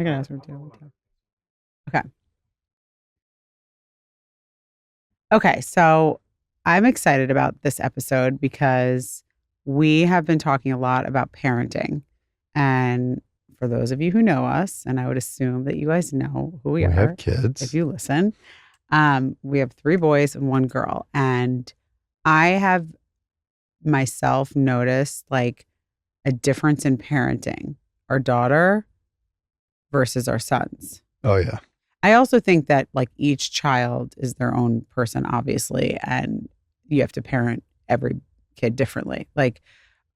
I can ask her too. Okay. Okay. So I'm excited about this episode because we have been talking a lot about parenting. And for those of you who know us, and I would assume that you guys know who we We have are if kids. you listen, we have three boys and one girl. And I have myself noticed like a difference in parenting our daughter versus our sons. Oh yeah. I also think that like each child is their own person, obviously, and you have to parent every kid differently. Like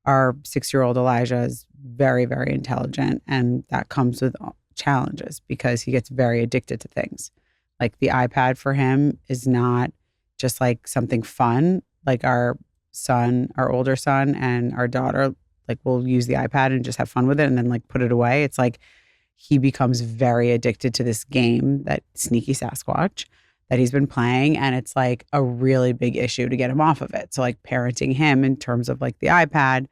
our 6 year old Elijah is very, very intelligent, and that comes with challenges because he gets very addicted to things. Like the iPad for him is not just like something fun. Like our son, our older son, and our daughter, like will use the iPad and just have fun with it and then like put it away. It's like he becomes very addicted to this game, that Sneaky Sasquatch, that he's been playing. And it's like a really big issue to get him off of it. So, like, parenting him in terms of like the iPad,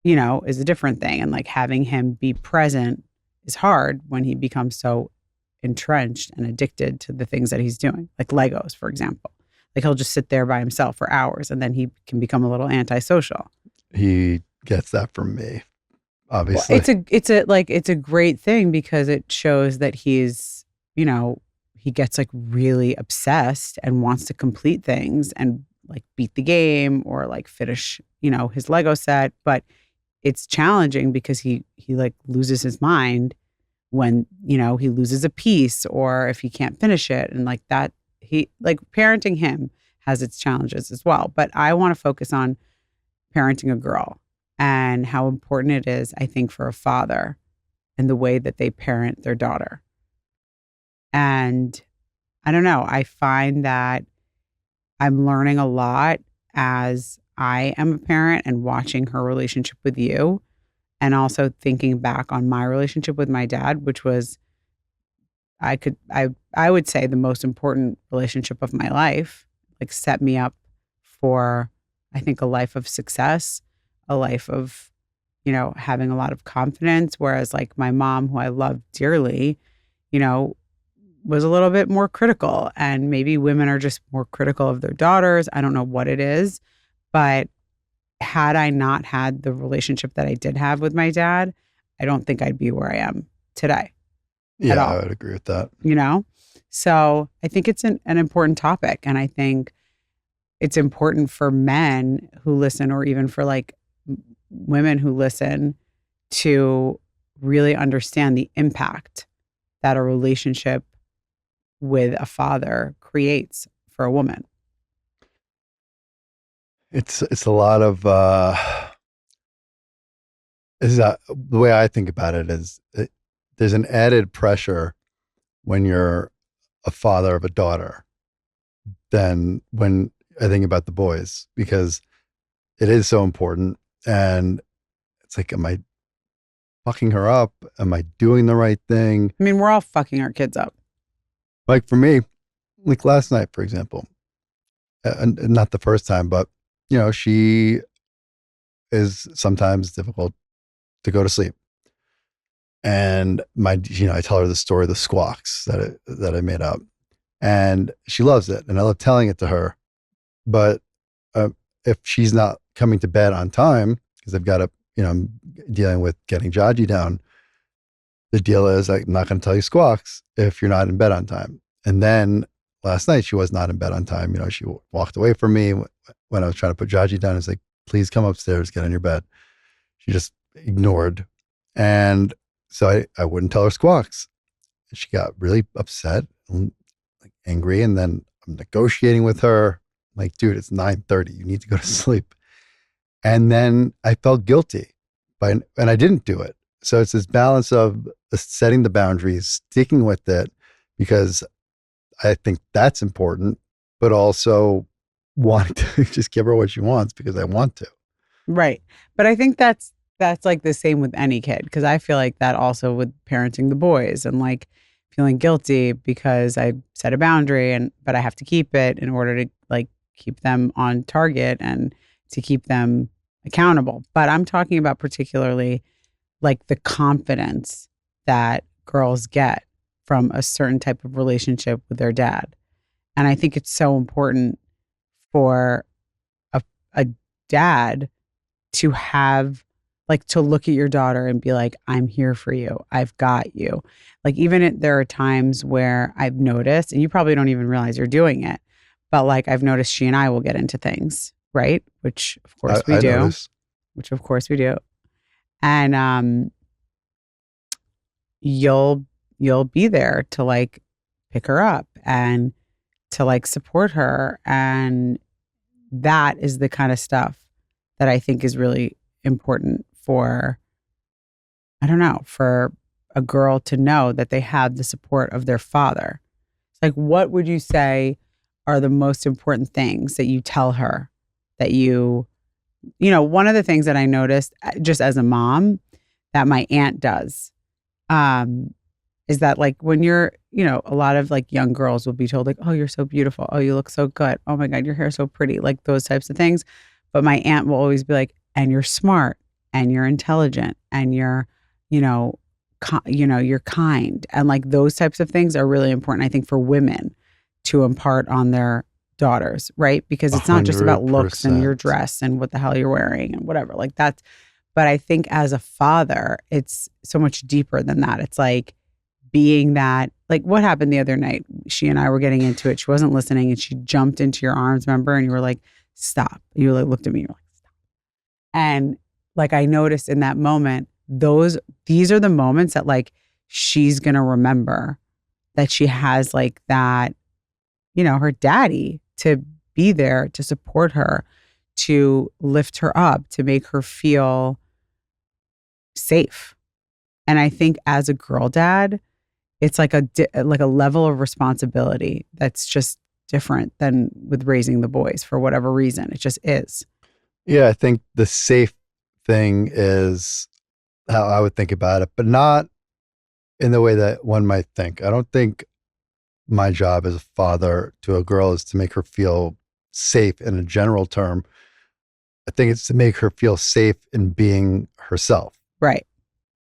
is a different thing. And like having him be present is hard when he becomes so entrenched and addicted to the things that he's doing, like Legos, for example. Like he'll just sit there by himself for hours and then he can become a little antisocial. He gets that from me, Well, obviously. it's a great thing because it shows that he gets like really obsessed and wants to complete things and like beat the game or like finish, his Lego set. But it's challenging because he like loses his mind when, he loses a piece or if he can't finish it. And like that, he like parenting him has its challenges as well. But I want to focus on parenting a girl and how important it is, I think, for a father and the way that they parent their daughter. And I don't know, I find that I'm learning a lot as I am a parent and watching her relationship with you. And also thinking back on my relationship with my dad, which was, I would say, the most important relationship of my life, like set me up for, I think, a life of success, a life of, having a lot of confidence. Whereas like my mom, who I love dearly, you know, was a little bit more critical. And maybe women are just more critical of their daughters. I don't know what it is. But had I not had the relationship that I did have with my dad, I don't think I'd be where I am today at Yeah, I all, would agree with that. you know? So I think it's an important topic. And I think it's important for men who listen, or even for like women who listen, to really understand the impact that a relationship with a father creates for a woman. It's a lot of the way I think about it is there's an added pressure when you're a father of a daughter than when I think about the boys, because it is so important. And it's like, am I fucking her up? Am I doing the right thing? I mean, we're all fucking our kids up. Like for me, like last night, for example, and not the first time, but she is sometimes difficult to go to sleep. And I tell her the story of the squawks that I made up, and she loves it, and I love telling it to her. But uh, if she's not coming to bed on time, because I've got to, I'm dealing with getting Jaji down. The deal is I'm not going to tell you squawks if you're not in bed on time. And then last night she was not in bed on time. She walked away from me when I was trying to put Jaji down. It's like, please come upstairs, get on your bed. She just ignored. And so I wouldn't tell her squawks. She got really upset and like angry. And then I'm negotiating with her. I'm like, dude, it's 9:30. You need to go to sleep. And then I felt guilty, and I didn't do it. So it's this balance of setting the boundaries, sticking with it, because I think that's important, but also wanting to just give her what she wants because I want to. Right. But I think that's like the same with any kid, because I feel like that also with parenting the boys and like feeling guilty because I set a boundary, and but I have to keep it in order to like keep them on target and to keep them accountable. But I'm talking about particularly like the confidence that girls get from a certain type of relationship with their dad. And I think it's so important for a dad to have, like, to look at your daughter and be like, I'm here for you. I've got you. Like, there are times where I've noticed, and you probably don't even realize you're doing it, but like I've noticed she and I will get into things, right? Which of course we I do. notice. Which of course we do. And you'll be there to like pick her up and to like support her. And that is the kind of stuff that I think is really important for, I don't know, for a girl to know that they have the support of their father. It's like, what would you say are the most important things that you tell her that one of the things that I noticed just as a mom that my aunt does, is that like when you're, a lot of like young girls will be told like, oh, you're so beautiful. Oh, you look so good. Oh my God, your hair is so pretty. Like those types of things. But my aunt will always be like, and you're smart and you're intelligent and you're, you're kind. And like those types of things are really important, I think, for women to impart on their daughters, right? Because it's not just about looks and your 100%. dress and what the hell you're wearing and whatever. Like that's, but I think as a father, it's so much deeper than that. It's like being that, like what happened the other night, she and I were getting into it. She wasn't listening and she jumped into your arms, remember? And you were like, stop. You like looked at me, you were like, stop. And like I noticed in that moment, these are the moments that like she's gonna remember that she has like that, her daddy to be there to support her, to lift her up, to make her feel safe. And I think as a girl dad, it's like a level of responsibility that's just different than with raising the boys for whatever reason. It just is. Yeah, I think the safe thing is how I would think about it, but not in the way that one might think. I don't think my job as a father to a girl is to make her feel safe in a general term. I think it's to make her feel safe in being herself. Right.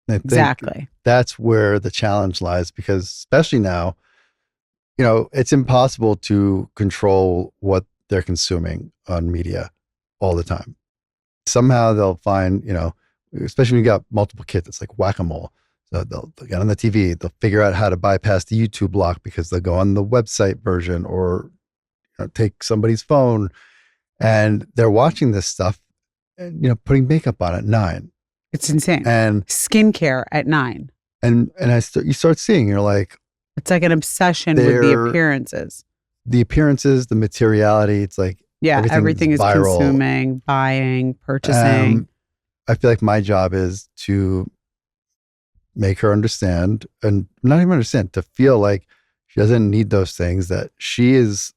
And I think Exactly. that's where the challenge lies, because especially now, it's impossible to control what they're consuming on media all the time. Somehow they'll find, especially when you got multiple kids, it's like whack-a-mole. So they'll get on the TV, they'll figure out how to bypass the YouTube block because they'll go on the website version or take somebody's phone, and they're watching this stuff and, putting makeup on at 9. It's insane. And skincare at 9. And you start seeing, you're like, it's like an obsession with the appearances. The appearances, the materiality. It's like, yeah, everything is viral. Consuming, buying, purchasing. I feel like my job is to make her understand, and not even understand, to feel like she doesn't need those things, that she is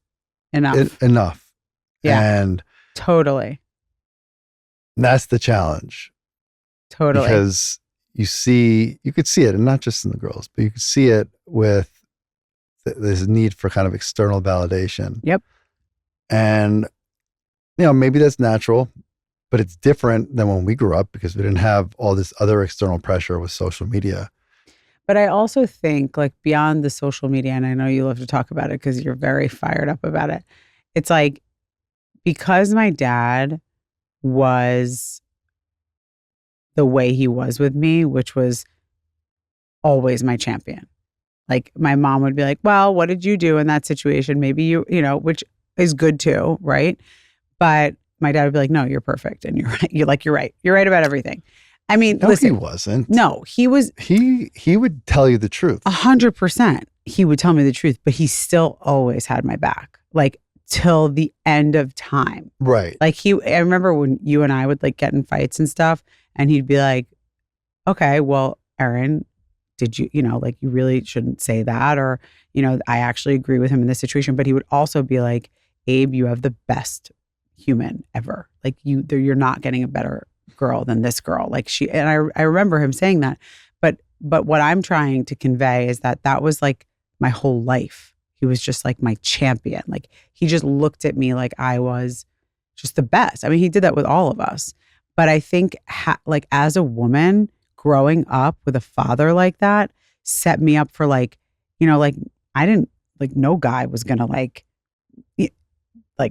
enough. Yeah. And totally. That's the challenge. Totally. Because you could see it, and not just in the girls, but you could see it with this need for kind of external validation. Yep. And, maybe that's natural, but it's different than when we grew up because we didn't have all this other external pressure with social media. But I also think, like, beyond the social media, and I know you love to talk about it because you're very fired up about it. It's like, because my dad was the way he was with me, which was always my champion. Like, my mom would be like, well, what did you do in that situation? Maybe which is good too, right? But my dad would be like, no, you're perfect. And you're right. You're right. You're right about everything. I mean, no, listen. He wasn't. No, he was. He would tell you the truth. 100%. He would tell me the truth, but he still always had my back. Like, till the end of time. Right. Like, I remember when you and I would like get in fights and stuff, and he'd be like, okay, well, Erin, did you, like, you really shouldn't say that. Or, I actually agree with him in this situation. But he would also be like, Abe, you have the best human ever. Like, you're not getting a better girl than this girl. Like, and I remember him saying that. But what I'm trying to convey is that was like my whole life. He was just like my champion. Like, he just looked at me like I was just the best. I mean, he did that with all of us. But I think like as a woman growing up with a father like that, set me up for like, like I didn't like no guy was gonna like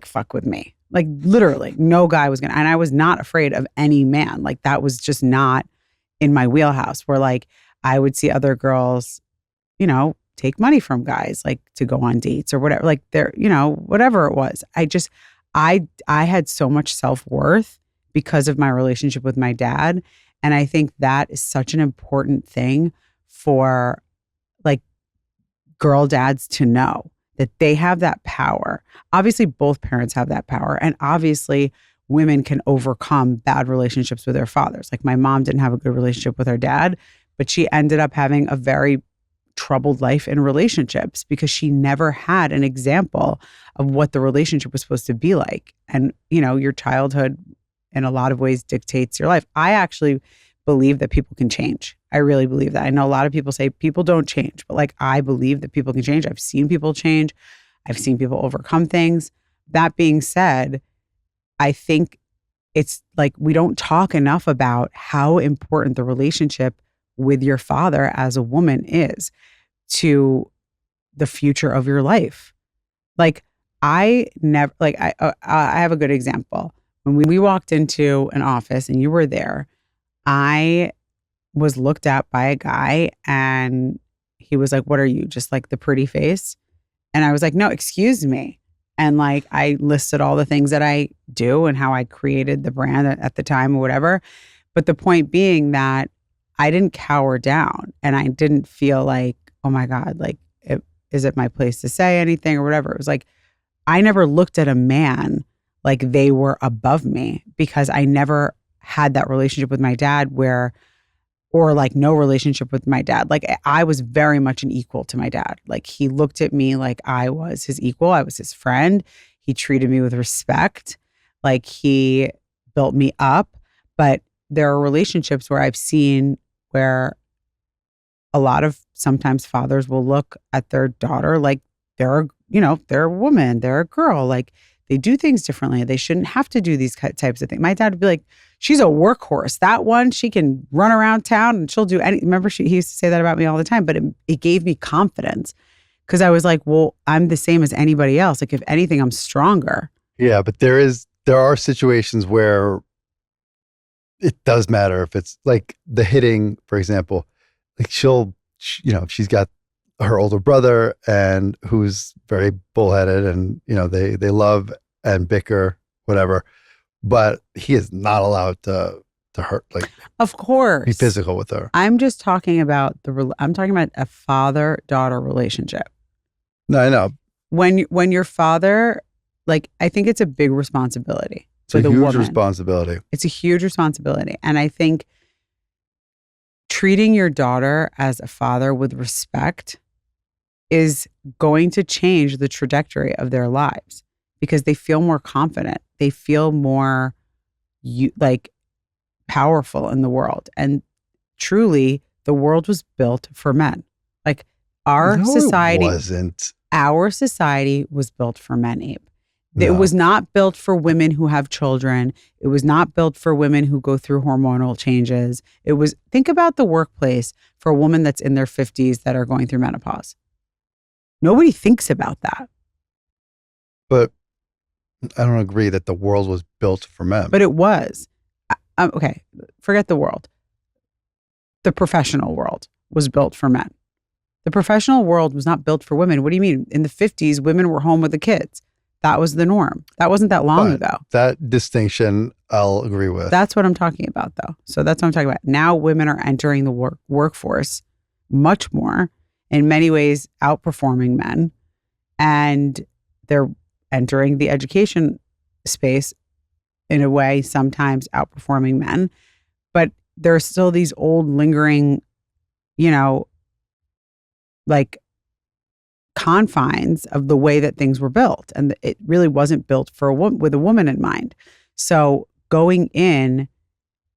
fuck with me. Like literally no guy was gonna, and I was not afraid of any man. Like that was just not in my wheelhouse where like I would see other girls, take money from guys like to go on dates or whatever, like they're, whatever it was. I had so much self-worth because of my relationship with my dad. And I think that is such an important thing for like girl dads to know that they have that power. Obviously, both parents have that power. And obviously, women can overcome bad relationships with their fathers. Like my mom didn't have a good relationship with her dad, but she ended up having a very troubled life in relationships because she never had an example of what the relationship was supposed to be like. And, your childhood in a lot of ways dictates your life. I actually believe that people can change. I really believe that. I know a lot of people say people don't change, but like I believe that people can change. I've seen people change. I've seen people overcome things. That being said, I think it's like we don't talk enough about how important the relationship with your father as a woman is to the future of your life. Like I never, like I have a good example. When we walked into an office and you were there, I was looked at by a guy and he was like, "What are you, just like the pretty face?" And I was like, "No, excuse me." And like I listed all the things that I do and how I created the brand at the time or whatever. But the point being that I didn't cower down and I didn't feel like, oh my God, like, is it my place to say anything or whatever? It was like, I never looked at a man like they were above me because I never had that relationship with my dad or like no relationship with my dad. Like I was very much an equal to my dad. Like he looked at me like I was his equal. I was his friend. He treated me with respect. Like he built me up. But there are relationships where I've seen where a lot of sometimes fathers will look at their daughter like they're a woman, they're a girl. Like they do things differently. They shouldn't have to do these types of things. My dad would be like, "She's a workhorse. That one, she can run around town and she'll do any." Remember, he used to say that about me all the time, but it gave me confidence because I was like, well, I'm the same as anybody else. Like if anything, I'm stronger. Yeah, but there are situations where it does matter if it's like the hitting, for example, like she's got her older brother and who's very bullheaded and, they love and bicker, whatever, but he is not allowed to hurt, like, of course, be physical with her. I'm just talking about I'm talking about a father-daughter relationship. No, I know. When your father, like, I think it's a big responsibility. It's a huge responsibility. It's a huge responsibility. And I think treating your daughter as a father with respect is going to change the trajectory of their lives because they feel more confident. They feel more like powerful in the world. And truly, the world was built for men. Like our society wasn't. Our society was built for men, Abe. No. It was not built for women who have children. It was not built for women who go through hormonal changes. Think about the workplace for a woman that's in their 50s that are going through menopause. Nobody thinks about that. But I don't agree that the world was built for men. But it was. Okay, forget the world. The professional world was built for men. The professional world was not built for women. What do you mean? In the 50s, women were home with the kids. That was the norm. That wasn't that long ago. That distinction, I'll agree with. That's what I'm talking about, though. So that's what I'm talking about. Now women are entering the workforce much more, in many ways outperforming men. And they're entering the education space in a way sometimes outperforming men. But there are still these old lingering, like confines of the way that things were built. And it really wasn't built for with a woman in mind. So going in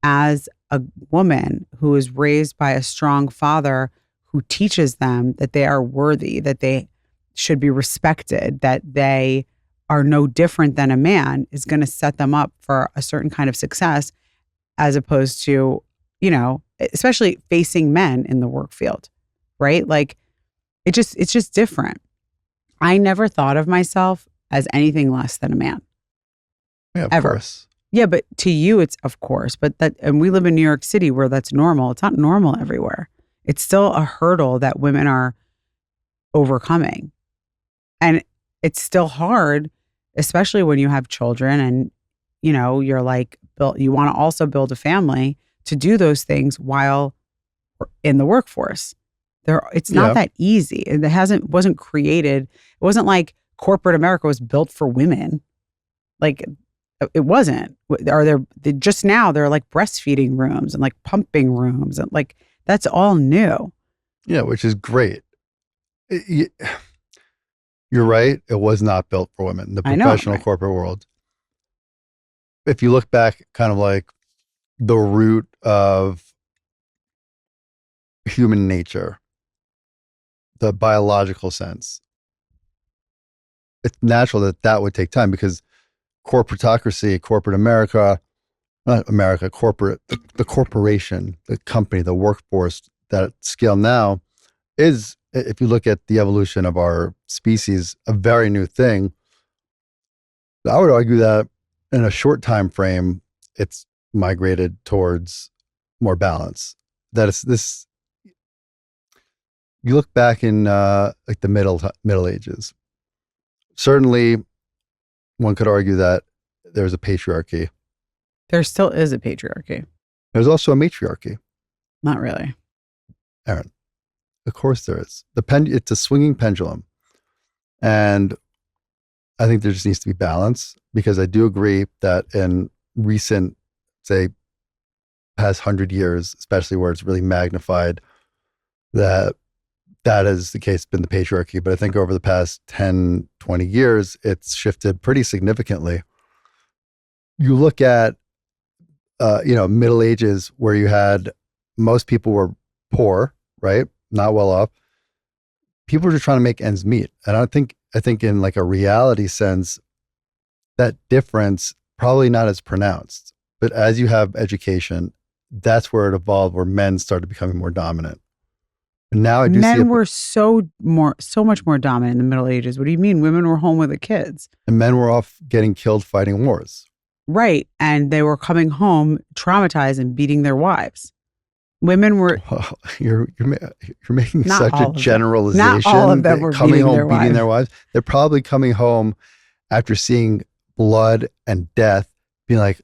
as a woman who is raised by a strong father who teaches them that they are worthy, that they should be respected, that they are no different than a man, is going to set them up for a certain kind of success, as opposed to, especially facing men in the work field, right? Like it's just different. I never thought of myself as anything less than a man, Yeah, of ever. course. Yeah, but to you, it's of course, but and we live in New York City where that's normal. It's not normal everywhere. It's still a hurdle that women are overcoming. And it's still hard, especially when you have children and, you're like, you want to also build a family to do those things while in the workforce. It's not Yeah. that easy. And wasn't created. It wasn't like corporate America was built for women. Like it wasn't. Are there just now there are like breastfeeding rooms and like pumping rooms and like that's all new. Yeah, which is great. You're right. It was not built for women, the I know, professional right? corporate world. If you look back, kind of like the root of human nature, the biological sense, it's natural that that would take time because corporatocracy, corporate America, not America, corporate, the corporation, the company, the workforce, that scale now is, if you look at the evolution of our species, a very new thing. I would argue that in a short time frame, it's migrated towards more balance. That it's this. You look back in like the Middle Ages. Certainly, one could argue that there's a patriarchy. There still is a patriarchy. There's also a matriarchy. Not really. Erin, of course there is. It's a swinging pendulum, and I think there just needs to be balance because I do agree that in recent, say, past 100 years, especially where it's really magnified, that that is the case, been the patriarchy. But I think over the past 10, 20 years, it's shifted pretty significantly. You look at, Middle Ages where you had most people were poor, right? Not well off. People were just trying to make ends meet. And I think in like a reality sense, that difference probably not as pronounced. But as you have education, that's where it evolved, where men started becoming more dominant. And now I do see Men were so much more dominant in the Middle Ages. What do you mean? Women were home with the kids. and men were off getting killed fighting wars. Right. And they were coming home traumatized and beating their wives. Women were Well, you're making not such a all of them. generalization. Not all of them were coming beating home their beating wives. their wives. They're probably coming home after seeing blood and death, being like,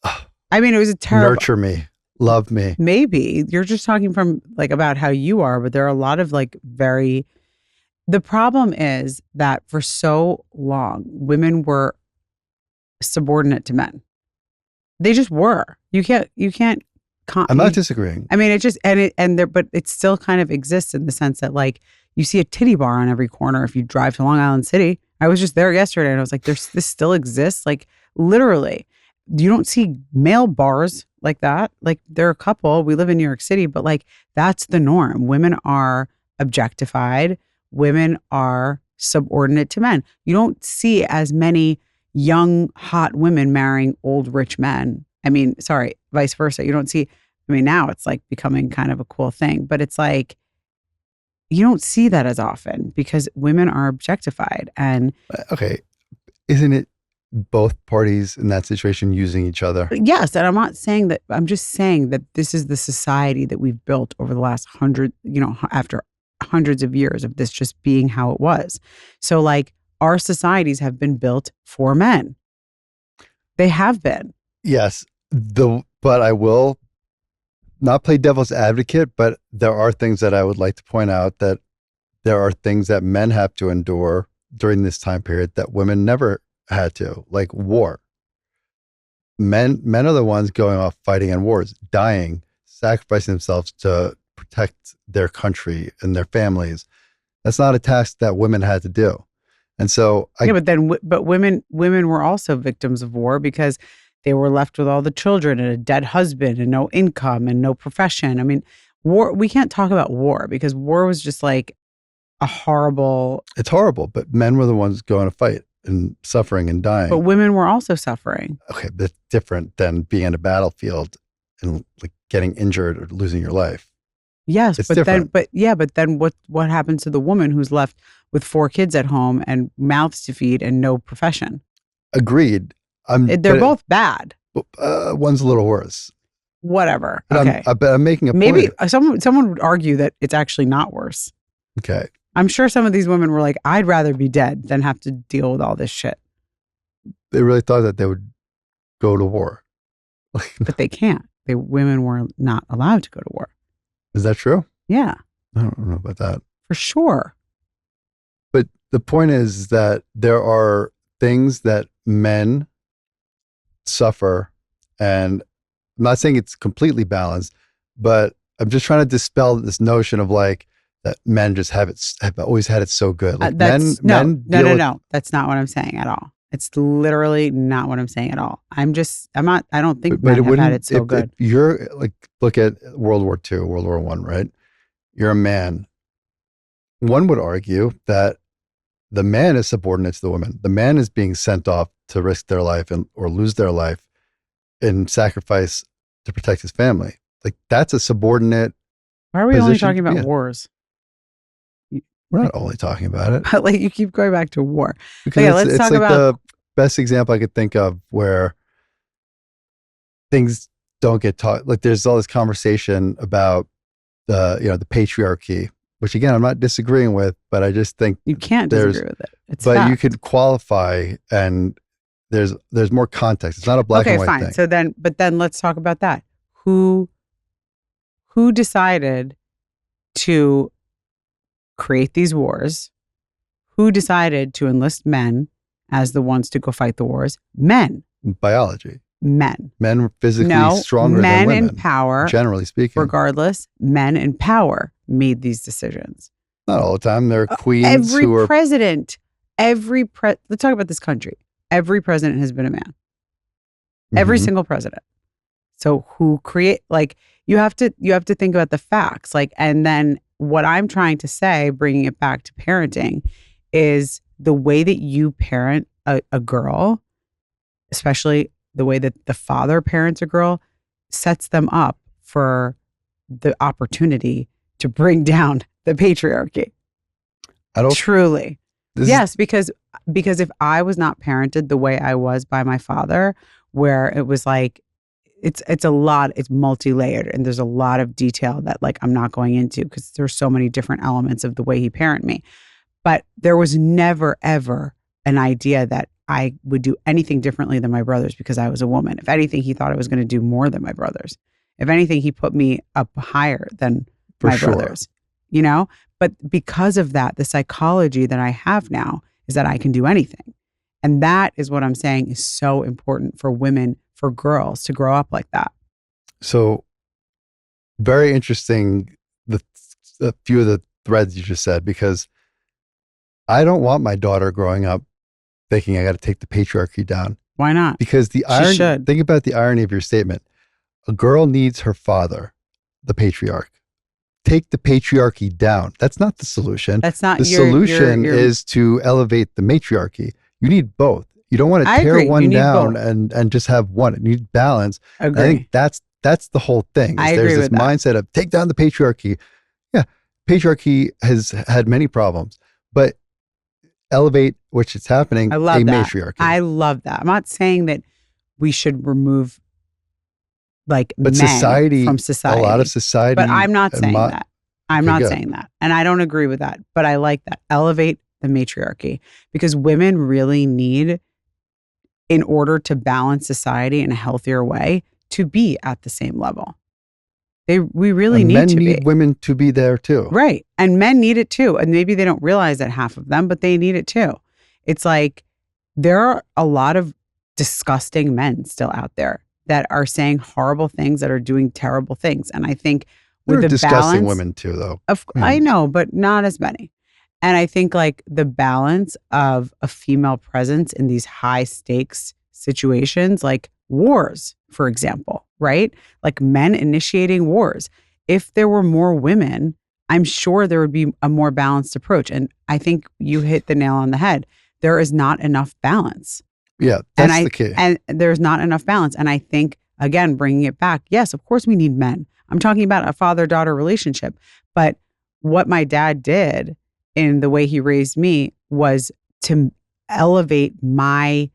"Ugh, I mean, it was a terrible. nurture me, love me." Maybe you're just talking from like about how you are, but there are a lot of like very. The problem is that for so long, women were subordinate to men. They just were. You can't. I'm not disagreeing. I mean, it just but it still kind of exists in the sense that like you see a titty bar on every corner if you drive to Long Island City. I was just there yesterday and I was like, this still exists. Like literally, you don't see male bars like that. Like there are a couple. We live in New York City, but like that's the norm. Women are objectified. Women are subordinate to men. You don't see as many young, hot women marrying old, rich men. I mean, sorry, vice versa. You don't see, I mean, now it's like becoming kind of a cool thing, but it's like, you don't see that as often because women are objectified. And Okay, isn't it both parties in that situation using each other? yes, and I'm not saying that, I'm just saying that this is the society that we've built over the last after hundreds of years of this just being how it was. So like our societies have been built for men. They have been. Yes, but I will not play devil's advocate, but there are things that I would like to point out, that there are things that men have to endure during this time period that women never had to, like war. Men are the ones going off fighting in wars, dying, sacrificing themselves to protect their country and their families. That's not a task that women had to do. And so But women were also victims of war because they were left with all the children and a dead husband and no income and no profession. I mean, war, we can't talk about war because war was just like a horrible. it's horrible, but men were the ones going to fight and suffering and dying. But women were also suffering. Okay, that's different than being in a battlefield and like getting injured or losing your life. Yes, It's but different. then what happens to the woman who's left with 4 kids at home and mouths to feed and no profession? Agreed. They're both bad. One's a little worse. Whatever. But Okay. I'm making a Maybe point. someone would argue that it's actually not worse. Okay. I'm sure some of these women were like, I'd rather be dead than have to deal with all this shit. They really thought that they would go to war. But they can't. Women were not allowed to go to war. Is that true? Yeah, I don't know about that. for sure. But the point is that there are things that men suffer, and I'm not saying it's completely balanced, but I'm just trying to dispel this notion of like that men just have always had it so good. Like men deal with, No. That's not what I'm saying at all. It's literally not what I'm saying at all. I don't think but men it have had wouldn't. it so good. If you're like, look at World War II, World War I, right? You're a man. One would argue that the man is subordinate to the woman. The man is being sent off to risk their life or lose their life in sacrifice to protect his family. Like that's a subordinate. Why are we only position talking to be about in. wars? We're not only talking about it, But like you keep going back to war. because Okay, let's it's talk like about. the best example I could think of where things don't get taught. Like there's all this conversation about the patriarchy, which again I'm not disagreeing with, but I just think You can't disagree with it. It's but you fact. could qualify, and there's more context. It's not a black Okay, and white fine. thing. So then let's talk about that. Who decided to create these wars? Who decided to enlist men as the ones to go fight the wars? Men. Biology. Men. Men were physically No, stronger men than women, in power, generally speaking. regardless, men in power made these decisions. Not all the time. There are queens Every who are president, let's talk about this country. Every president has been a man. Every Mhm. single president. So you have to think about the facts. And then what I'm trying to say, bringing it back to parenting, is the way that you parent a girl, especially the way that the father parents a girl, sets them up for the opportunity to bring down the patriarchy. I don't. Truly. This Yes, because if I was not parented the way I was by my father, where it was like it's a lot, it's multi-layered, and there's a lot of detail that like I'm not going into because there's so many different elements of the way he parented me. But there was never ever an idea that I would do anything differently than my brothers because I was a woman. If anything, he thought I was going to do more than my brothers. If anything, he put me up higher than For my sure. brothers. You know? But because of that, the psychology that I have now is that I can do anything. And that is what I'm saying is so important for women, for girls to grow up like that. So very interesting. A few of the threads you just said, because I don't want my daughter growing up thinking I got to take the patriarchy down. Why not? Because the She irony, should. think about the irony of your statement. A girl needs her father, the patriarch. Take the patriarchy down. That's not the solution. That's not the solution is to elevate the matriarchy. You need both. You don't want to I tear agree. one You need down both. and just have one. You need balance. Agree. I think that's the whole thing. I There's agree this with that. mindset of take down the patriarchy. Yeah, patriarchy has had many problems, but elevate, which is happening, I love a that. matriarchy. I love that. I'm not saying that we should remove but men society, from society. a lot of society. But I'm not saying that. I'm Okay, not good. saying that. And I don't agree with that. But I like that. Elevate the matriarchy because women really need, in order to balance society in a healthier way, to be at the same level. We really And need men to need be. women to be there too. Right. And men need it too. And maybe they don't realize that, half of them, but they need it too. It's like there are a lot of disgusting men still out there that are saying horrible things, that are doing terrible things. And I think There with are the disgusting balance, women too, though. I know, but not as many. And I think like the balance of a female presence in these high stakes situations, like wars, for example, right? Like men initiating wars. If there were more women, I'm sure there would be a more balanced approach. And I think you hit the nail on the head. There is not enough balance. Yeah, that's the key. And there's not enough balance. And I think again, bringing it back. Yes, of course we need men. I'm talking about a father-daughter relationship. But what my dad did in the way he raised me was to elevate my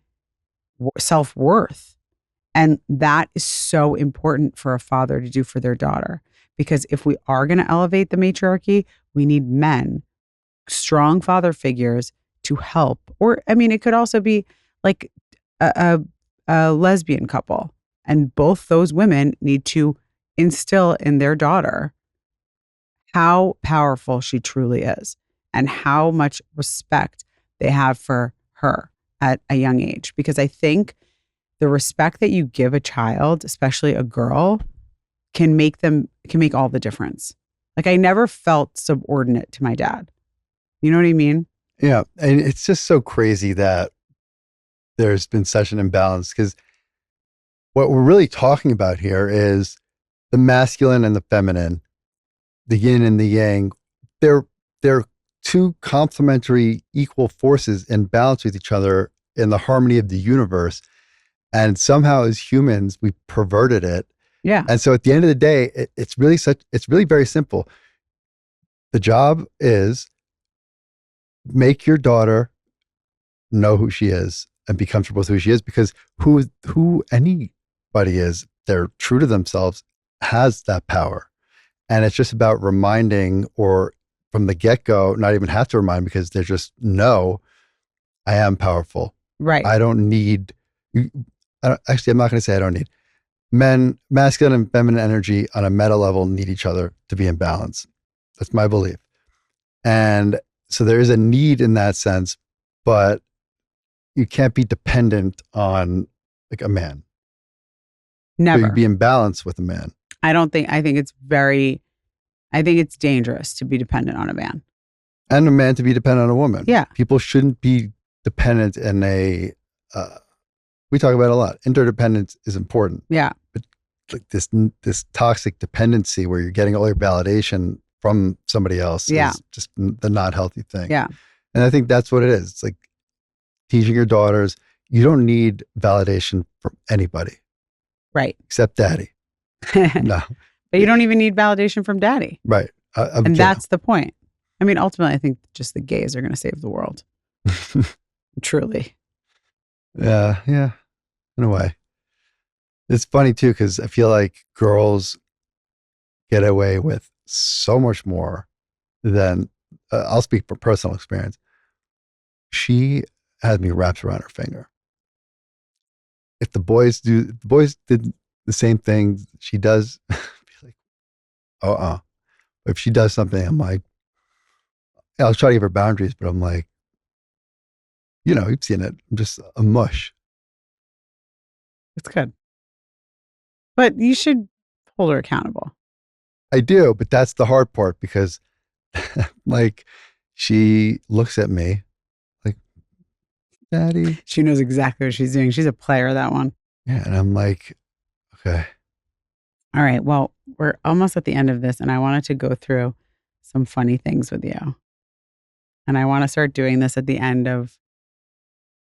self-worth. And that is so important for a father to do for their daughter. Because if we are going to elevate the matriarchy, we need men, strong father figures to help. Or, I mean, it could also be like a lesbian couple. And both those women need to instill in their daughter how powerful she truly is and how much respect they have for her at a young age. Because I think the respect that you give a child, especially a girl, can make all the difference. Like I never felt subordinate to my dad. You know what I mean? Yeah. And it's just so crazy that there's been such an imbalance, because what we're really talking about here is the masculine and the feminine, the yin and the yang. They're two complementary equal forces in balance with each other in the harmony of the universe. And somehow as humans, we perverted it. Yeah. And so at the end of the day, it's really very simple. The job is make your daughter know who she is and be comfortable with who she is, because who anybody is, they're true to themselves, has that power. And it's just about reminding, or from the get-go, not even have to remind, because they just know I am powerful. Right. I don't need, actually, I'm not going to say I don't need. Men, masculine and feminine energy on a meta level need each other to be in balance. That's my belief. And so there is a need in that sense, but you can't be dependent on like a man. Never. So you be in balance with a man. I think it's dangerous to be dependent on a man. And a man to be dependent on a woman. Yeah. People shouldn't be dependent in we talk about it a lot. Interdependence is important. Yeah. But like this toxic dependency where you're getting all your validation from somebody else is just the not healthy thing. Yeah. And I think that's what it is. It's like teaching your daughters, you don't need validation from anybody. Right. Except daddy. No. But you don't even need validation from daddy. Right. And that's the point. I mean, ultimately, I think just the gays are going to save the world. Truly. Yeah. In a way. It's funny too, because I feel like girls get away with so much more than, I'll speak from personal experience. She had me wrapped around her finger. If the boys did the same thing she does, I'd be like, If she does something, I'm like, I'll try to give her boundaries, but I'm like, you've seen it. I'm just a mush. It's good. But you should hold her accountable. I do, but that's the hard part, because like she looks at me like, Daddy. She knows exactly what she's doing. She's a player, that one. Yeah. And I'm like, okay. All right. Well, we're almost at the end of this, and I wanted to go through some funny things with you. And I want to start doing this at the end of.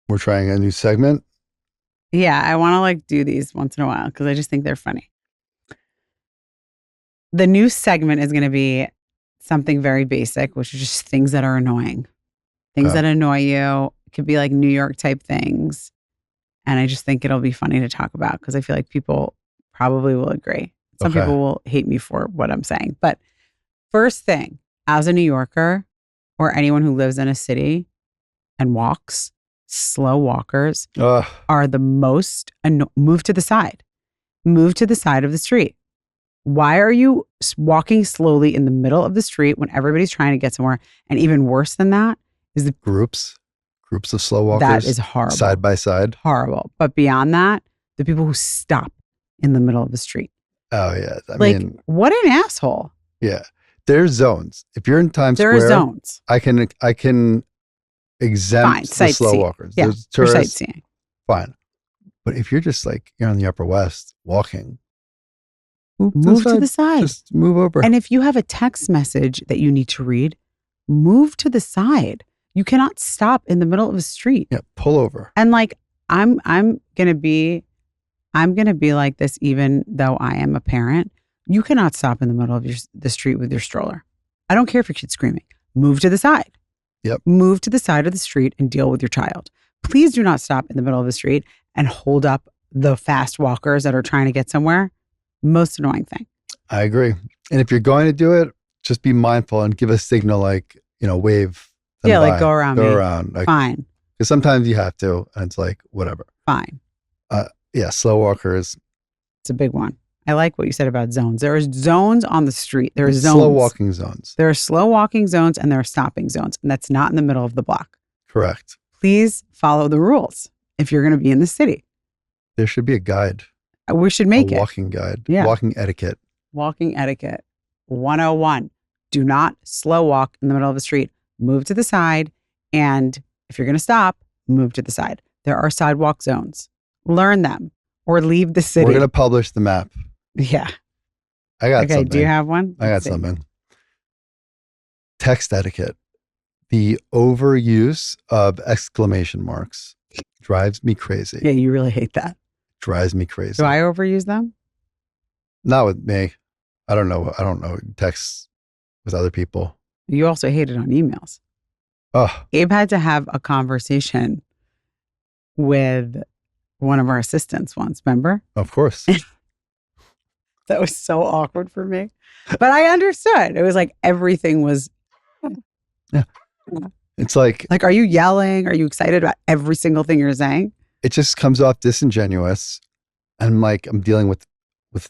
We're trying a new segment. Yeah, I want to do these once in a while because I just think they're funny. The new segment is going to be something very basic, which is just things that are annoying. Things that annoy you. It could be like New York type things. And I just think it'll be funny to talk about because I feel like people probably will agree. Some people will hate me for what I'm saying. But first thing, as a New Yorker or anyone who lives in a city and walks, slow walkers are the most move to the side. Move to the side of the street. Why are you walking slowly in the middle of the street when everybody's trying to get somewhere? And even worse than that is the groups of slow walkers. That is horrible. Side by side. Horrible. But beyond that, the people who stop in the middle of the street. Oh yeah. I mean, what an asshole. Yeah. There's zones. If you're in Times Square, there are zones. I can exempt the slow walkers. Yeah, There's for tourists, sightseeing. fine. But if you're just you're on the Upper West walking, move to the side. Just move over. And if you have a text message that you need to read, move to the side. You cannot stop in the middle of a street. Yeah, pull over. And I'm I'm going to be like this even though I am a parent. You cannot stop in the middle of the street with your stroller. I don't care if your kid's screaming. Move to the side. Yep. Move to the side of the street and deal with your child. Please do not stop in the middle of the street and hold up the fast walkers that are trying to get somewhere. Most annoying thing. I agree. And if you're going to do it, just be mindful and give a signal, like, wave them Yeah, by. like go around me. Like, fine. Because sometimes you have to, and it's like, whatever. Fine. Yeah, slow walkers. It's a big one. I like what you said about zones. There are zones on the street. There are zones. Slow walking zones. There are slow walking zones and there are stopping zones. And that's not in the middle of the block. Correct. Please follow the rules if you're going to be in the city. There should be a guide. We should make it. Walking guide. Yeah. Walking etiquette. Walking etiquette 101. Do not slow walk in the middle of the street. Move to the side. And if you're going to stop, move to the side. There are sidewalk zones. Learn them or leave the city. We're going to publish the map. Yeah. I got something. Do you have one? I got something. Text etiquette. The overuse of exclamation marks drives me crazy. Yeah, you really hate that. Drives me crazy. Do I overuse them? Not with me. I don't know. Texts with other people. You also hate it on emails. Oh, Abe had to have a conversation with one of our assistants once, remember? of course. That was so awkward for me. But I understood. It was like everything was Yeah. It's like, are you yelling? Are you excited about every single thing you're saying? it just comes off disingenuous. And like, I'm dealing with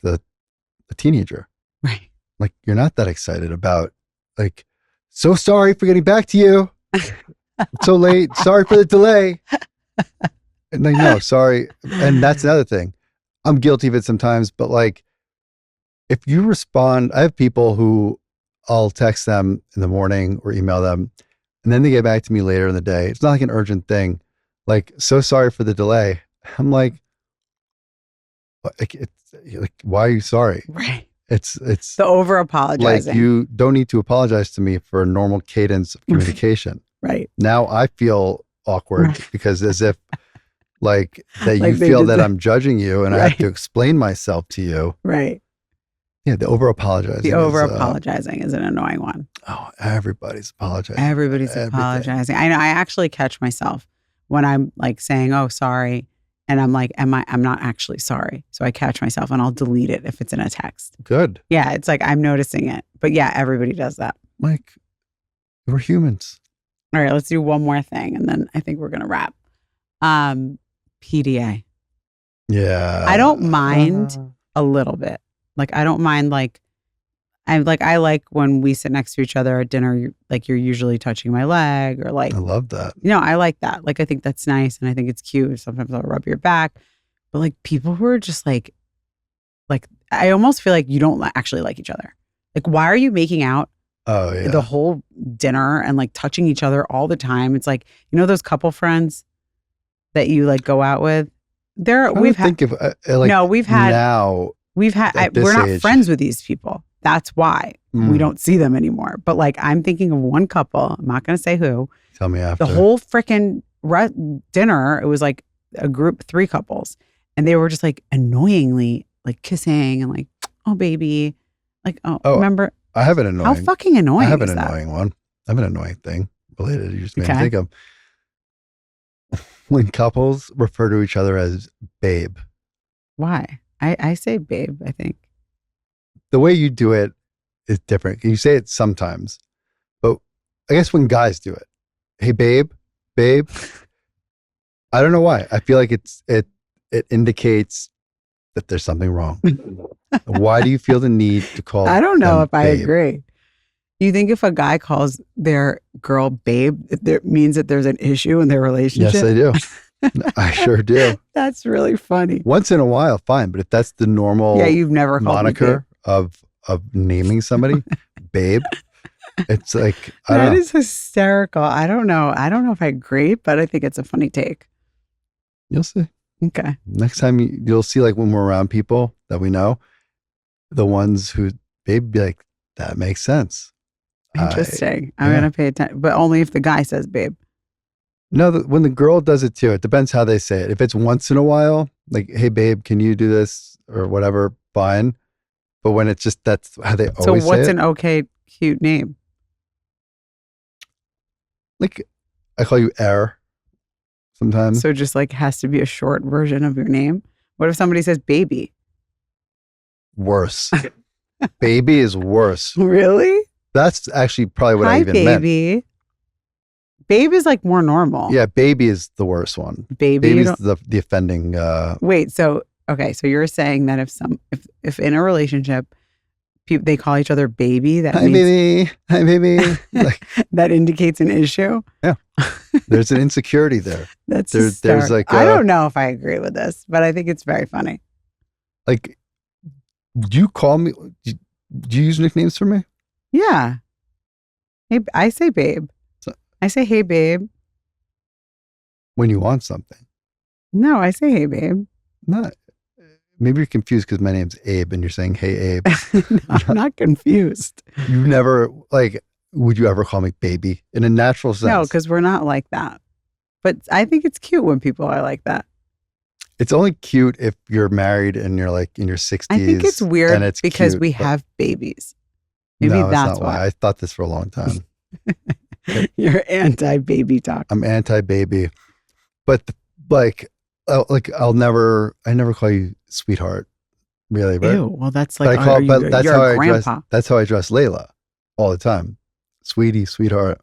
the teenager. Like, Like, you're not that excited about, like, so sorry for getting back to you. It's so late. Sorry for the delay. And like, no, sorry. And that's another thing. I'm guilty of it sometimes, but like, if you respond, I have people who I'll text them in the morning or email them, and then they get back to me later in the day. It's not like an urgent thing. Like, so sorry for the delay. I'm like, why are you sorry? right. It's The over apologizing. like, you don't need to apologize to me for a normal cadence of communication. Right. Now I feel awkward Right. because as if like that Like you they feel did that the- I'm judging you and I Right. have to explain myself to you. Right. Yeah, the over apologizing. The over apologizing is an annoying one. Everybody's apologizing. Everybody's Everything. apologizing. I know. I actually catch myself when I'm like saying, "Oh, sorry," and I'm like, I'm not actually sorry." So I catch myself and I'll delete it if it's in a text. Good. Yeah, it's like I'm noticing it. But yeah, everybody does that. Like, we're humans. All right, let's do one more thing, and then I think we're gonna wrap. PDA. Yeah. I don't mind a little bit. Like I don't mind. I like when we sit next to each other at dinner. You're usually touching my leg or like. I love that. I like that. Like I think that's nice, and I think it's cute. Sometimes I'll rub your back, but like people who are just like I almost feel like you don't actually like each other. Like why are you making out Oh yeah. the whole dinner and like touching each other all the time? It's like those couple friends that you like go out with. We've had now. At this we're not age. friends with these people. That's why we Mm. don't see them anymore. But like, I'm thinking of one couple. I'm not going to say who. Tell me after. The whole freaking dinner, it was like a group, 3 couples, and they were just like annoyingly like kissing and like, oh baby, like oh remember? I have an annoying. How fucking annoying I have an is that? annoying one. I have an annoying thing related. You just made me Okay. think of when couples refer to each other as babe. Why? I say babe. I think. The way you do it is different. You say it sometimes, but I guess when guys do it, hey babe, I don't know why. I feel like it indicates that there's something wrong. Why do you feel the need to call? I don't know them if I babe? agree. You think if a guy calls their girl babe, it means that there's an issue in their relationship? Yes, I do. I sure do. That's really funny. Once in a while, fine, but if that's the normal Yeah, you've never called me babe. moniker of naming somebody babe, it's like I That don't know. is hysterical. I don't know. I don't know if I agree, but I think it's a funny take. You'll see. Okay. Next time you'll see, like when we're around people that we know, the ones who babe, be like, that makes sense. Interesting. I'm yeah. going to pay attention, but only if the guy says babe. No, when the girl does it too, it depends how they say it. If it's once in a while, like, hey, babe, can you do this or whatever, fine. But when it's just that's how they So always say what's it, an okay, cute name? like, I call you air sometimes. So just like has to be a short version of your name. What if somebody says baby? Worse. Baby is worse. Really? That's actually probably what I Hi, even meant. baby. Babe is like more normal. Yeah, baby is the worst one. Baby, you Baby's don't the offending. wait. So okay, so you're saying that if in a relationship people they call each other baby, that Hi, means baby. Hi, baby. Like, that indicates an issue. yeah, there's an insecurity there. That's There's hysterical. like I don't know if I agree with this, but I think it's very funny. like, do you call me? Do you use nicknames for me? Yeah. Hey, I say babe. So, I say hey babe. when you want something. No, I say hey babe. Not. Maybe you're confused because my name's Abe and you're saying, hey, Abe. No, I'm not confused. You never, like, would you ever call me baby in a natural sense? No, because we're not like that. But I think it's cute when people are like that. It's only cute if you're married and you're like in your 60s. I think it's weird and it's because cute, we but have babies. Maybe no, that's not why. I thought this for a long time. You're anti-baby talk. I'm anti-baby, but like, I never call you sweetheart, really, right? Ew. Well, that's But like, I call, you're but that's a how I address. grandpa. That's how I address Layla all the time, sweetie, sweetheart.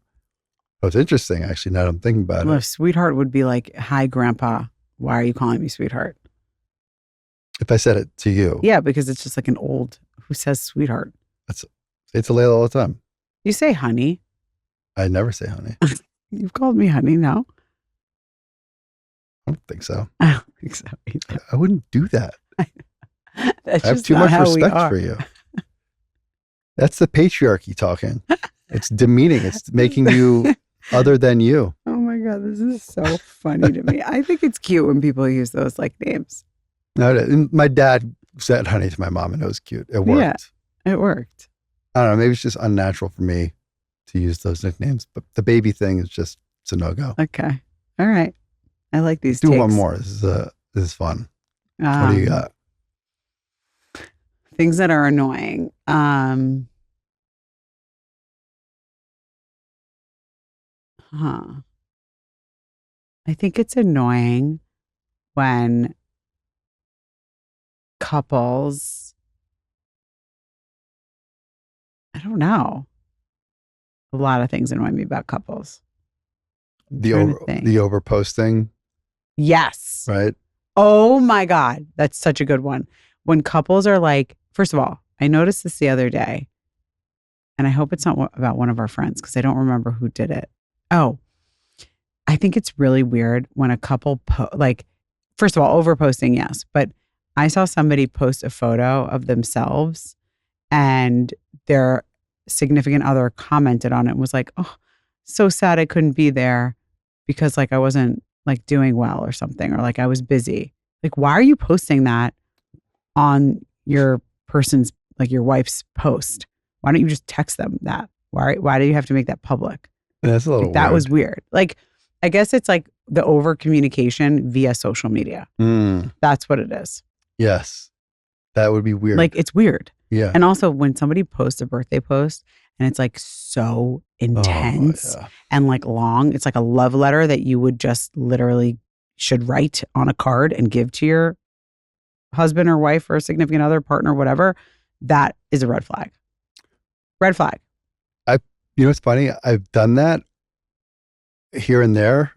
Oh, it's interesting, actually. Now that I'm thinking about Well, it, if sweetheart would be like, hi, grandpa. Why are you calling me sweetheart? if I said it to you, Yeah, because it's just like an old, who says sweetheart? it's a Layla all the time. You say honey. I never say honey. You've called me honey, no? I don't think so. I don't think so either. I wouldn't do that. That's I have just too not much how we respect are. for you. That's the patriarchy talking. It's demeaning. It's making you other than you. Oh my God, this is so funny to me. I think it's cute when people use those like names. No, my dad said honey to my mom and it was cute. It worked. Yeah, it worked. I don't know. Maybe it's just unnatural for me to use those nicknames, but the baby thing is just, it's a no-go. Okay. All right. I like these Do takes. one more. This is fun. What do you got? Things that are annoying. I think it's annoying when couples, I don't know. A lot of things annoy me about couples. The over posting, Yes. right? Oh my God. That's such a good one. When couples are like, first of all, I noticed this the other day, and I hope it's not about one of our friends because I don't remember who did it. Oh, I think it's really weird when a couple, like, first of all, overposting, yes. But I saw somebody post a photo of themselves and their significant other commented on it and was like, oh, so sad I couldn't be there because like I wasn't like doing well or something, or like I was busy. Like, why are you posting that on your person's, like your wife's post? Why don't you just text them that? Why do you have to make that public? That's a little Like, that weird. was weird. Like, I guess it's like the over communication via social media. That's what it is. Yes. That would be weird. Like, it's weird. Yeah. And also when somebody posts a birthday post and it's like so intense and like long, it's like a love letter that you would just literally should write on a card and give to your husband or wife or significant other, partner, whatever. That is a red flag. Red flag. You know what's funny? I've done that here and there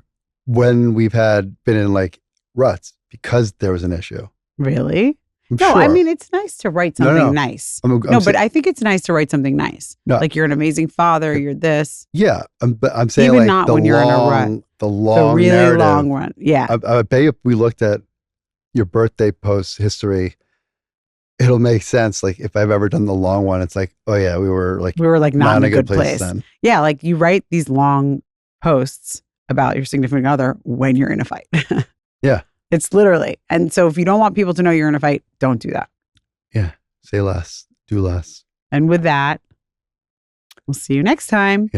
when we've been in like ruts because there was an issue. Really? I'm No, sure. I mean, it's nice to write something nice. But I think it's nice to write something nice. No. Like, you're an amazing father, you're this. Yeah, but I'm saying Even like not the when you're in a rut. the The long really narrative. long run. Yeah. I bet if we looked at your birthday post history, it'll make sense. Like if I've ever done the long one, it's like, oh yeah, we were like not in a good place. then. Yeah, like you write these long posts about your significant other when you're in a fight. Yeah. It's literally. And so if you don't want people to know you're in a fight, don't do that. Yeah. Say less, do less. And with that, we'll see you next time. Yeah.